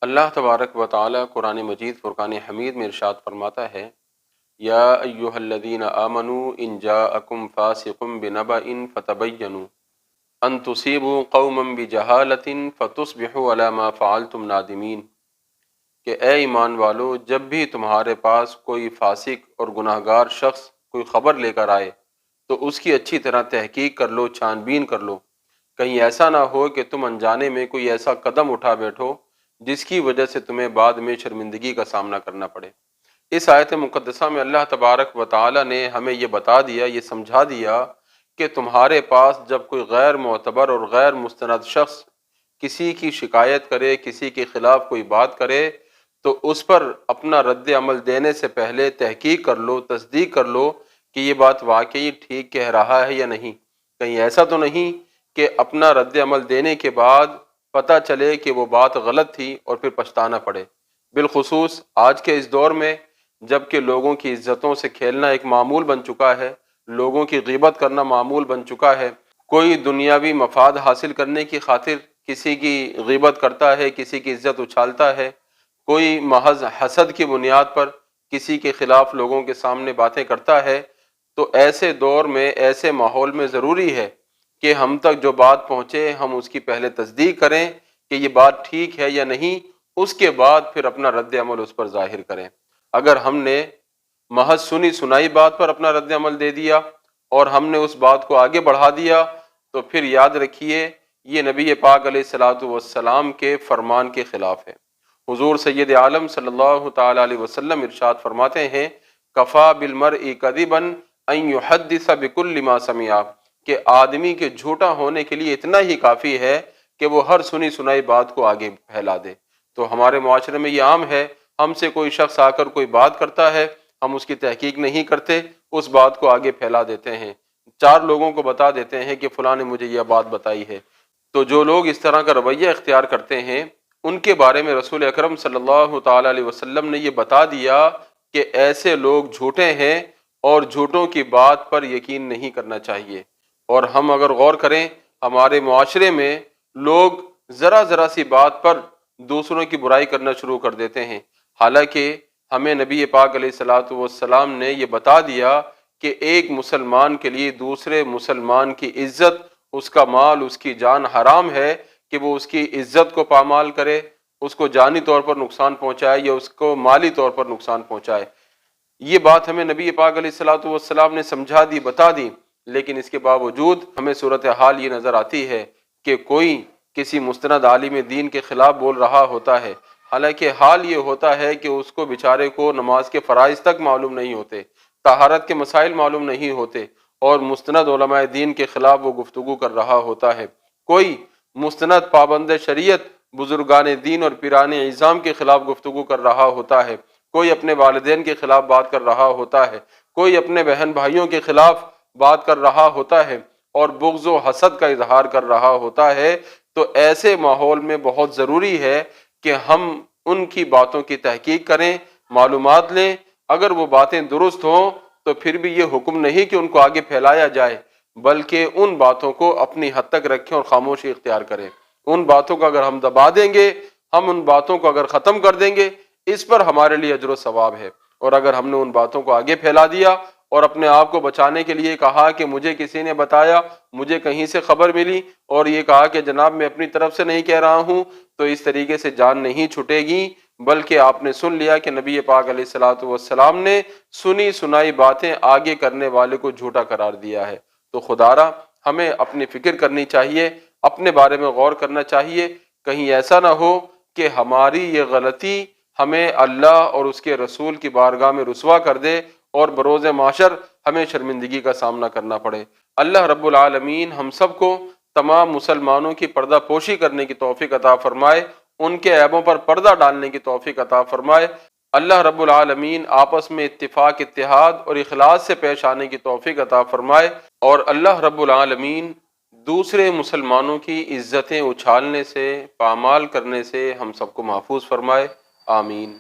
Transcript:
اللہ تبارک و تعالی قرآن مجید فرقان حمید میں ارشاد فرماتا ہے، یا ایہا الذین آمنوا ان جاءکم فاسق بنبأ فتبینوا ان تصیبوا قوما بجہالۃ فتصبحوا علی ما فعلتم نادمین، کہ اے ایمان والو، جب بھی تمہارے پاس کوئی فاسق اور گناہ گار شخص کوئی خبر لے کر آئے تو اس کی اچھی طرح تحقیق کر لو، چھان بین کر لو، کہیں ایسا نہ ہو کہ تم انجانے میں کوئی ایسا قدم اٹھا بیٹھو جس کی وجہ سے تمہیں بعد میں شرمندگی کا سامنا کرنا پڑے۔ اس آیت مقدسہ میں اللہ تبارک و تعالی نے ہمیں یہ بتا دیا، یہ سمجھا دیا کہ تمہارے پاس جب کوئی غیر معتبر اور غیر مستند شخص کسی کی شکایت کرے، کسی کے خلاف کوئی بات کرے، تو اس پر اپنا رد عمل دینے سے پہلے تحقیق کر لو، تصدیق کر لو کہ یہ بات واقعی ٹھیک کہہ رہا ہے یا نہیں۔ کہیں ایسا تو نہیں کہ اپنا رد عمل دینے کے بعد پتہ چلے کہ وہ بات غلط تھی اور پھر پچھتانا پڑے۔ بالخصوص آج کے اس دور میں جب کہ لوگوں کی عزتوں سے کھیلنا ایک معمول بن چکا ہے، لوگوں کی غیبت کرنا معمول بن چکا ہے، کوئی دنیاوی مفاد حاصل کرنے کی خاطر کسی کی غیبت کرتا ہے، کسی کی عزت اچھالتا ہے، کوئی محض حسد کی بنیاد پر کسی کے خلاف لوگوں کے سامنے باتیں کرتا ہے، تو ایسے دور میں، ایسے ماحول میں ضروری ہے کہ ہم تک جو بات پہنچے ہم اس کی پہلے تصدیق کریں کہ یہ بات ٹھیک ہے یا نہیں، اس کے بعد پھر اپنا رد عمل اس پر ظاہر کریں۔ اگر ہم نے محض سنی سنائی بات پر اپنا رد عمل دے دیا اور ہم نے اس بات کو آگے بڑھا دیا، تو پھر یاد رکھیے یہ نبی پاک علیہ الصلاۃ والسلام کے فرمان کے خلاف ہے۔ حضور سید عالم صلی اللہ تعالی علیہ وسلم ارشاد فرماتے ہیں، کفا بالمرء کذبا ان یحدث بکل ما سمع، کہ آدمی کے جھوٹا ہونے کے لیے اتنا ہی کافی ہے کہ وہ ہر سنی سنائی بات کو آگے پھیلا دے۔ تو ہمارے معاشرے میں یہ عام ہے، ہم سے کوئی شخص آ کر کوئی بات کرتا ہے، ہم اس کی تحقیق نہیں کرتے، اس بات کو آگے پھیلا دیتے ہیں، چار لوگوں کو بتا دیتے ہیں کہ فلاں نے مجھے یہ بات بتائی ہے۔ تو جو لوگ اس طرح کا رویہ اختیار کرتے ہیں، ان کے بارے میں رسول اکرم صلی اللہ تعالی علیہ وسلم نے یہ بتا دیا کہ ایسے لوگ جھوٹے ہیں اور جھوٹوں کی بات پر یقین نہیں کرنا چاہیے۔ اور ہم اگر غور کریں، ہمارے معاشرے میں لوگ ذرا ذرا سی بات پر دوسروں کی برائی کرنا شروع کر دیتے ہیں، حالانکہ ہمیں نبی پاک علیہ الصلاۃ والسلام نے یہ بتا دیا کہ ایک مسلمان کے لیے دوسرے مسلمان کی عزت، اس کا مال، اس کی جان حرام ہے کہ وہ اس کی عزت کو پامال کرے، اس کو جانی طور پر نقصان پہنچائے یا اس کو مالی طور پر نقصان پہنچائے۔ یہ بات ہمیں نبی پاک علیہ الصلاۃ والسلام نے سمجھا دی، بتا دی، لیکن اس کے باوجود ہمیں صورتحال یہ نظر آتی ہے کہ کوئی کسی مستند عالم دین کے خلاف بول رہا ہوتا ہے، حالانکہ حال یہ ہوتا ہے کہ اس کو بیچارے کو نماز کے فرائض تک معلوم نہیں ہوتے، طہارت کے مسائل معلوم نہیں ہوتے، اور مستند علماء دین کے خلاف وہ گفتگو کر رہا ہوتا ہے۔ کوئی مستند پابند شریعت بزرگان دین اور پیران اعظام کے خلاف گفتگو کر رہا ہوتا ہے، کوئی اپنے والدین کے خلاف بات کر رہا ہوتا ہے، کوئی اپنے بہن بھائیوں کے خلاف بات کر رہا ہوتا ہے اور بغض و حسد کا اظہار کر رہا ہوتا ہے، تو ایسے ماحول میں بہت ضروری ہے کہ ہم ان کی باتوں کی تحقیق کریں، معلومات لیں۔ اگر وہ باتیں درست ہوں تو پھر بھی یہ حکم نہیں کہ ان کو آگے پھیلایا جائے، بلکہ ان باتوں کو اپنی حد تک رکھیں اور خاموشی اختیار کریں۔ ان باتوں کو اگر ہم دبا دیں گے، ہم ان باتوں کو اگر ختم کر دیں گے، اس پر ہمارے لیے اجر و ثواب ہے۔ اور اگر ہم نے ان باتوں کو آگے پھیلا دیا اور اپنے آپ کو بچانے کے لیے کہا کہ مجھے کسی نے بتایا، مجھے کہیں سے خبر ملی، اور یہ کہا کہ جناب میں اپنی طرف سے نہیں کہہ رہا ہوں، تو اس طریقے سے جان نہیں چھٹے گی، بلکہ آپ نے سن لیا کہ نبی پاک علیہ الصلاۃ والسلام نے سنی سنائی باتیں آگے کرنے والے کو جھوٹا قرار دیا ہے۔ تو خدارا ہمیں اپنی فکر کرنی چاہیے، اپنے بارے میں غور کرنا چاہیے، کہیں ایسا نہ ہو کہ ہماری یہ غلطی ہمیں اللہ اور اس کے رسول کی بارگاہ میں رسوا کر دے اور بروز محشر ہمیں شرمندگی کا سامنا کرنا پڑے۔ اللہ رب العالمین ہم سب کو تمام مسلمانوں کی پردہ پوشی کرنے کی توفیق عطا فرمائے، ان کے عیبوں پر پردہ ڈالنے کی توفیق عطا فرمائے۔ اللہ رب العالمین آپس میں اتفاق، اتحاد اور اخلاص سے پیش آنے کی توفیق عطا فرمائے، اور اللہ رب العالمین دوسرے مسلمانوں کی عزتیں اچھالنے سے، پامال کرنے سے ہم سب کو محفوظ فرمائے۔ آمین۔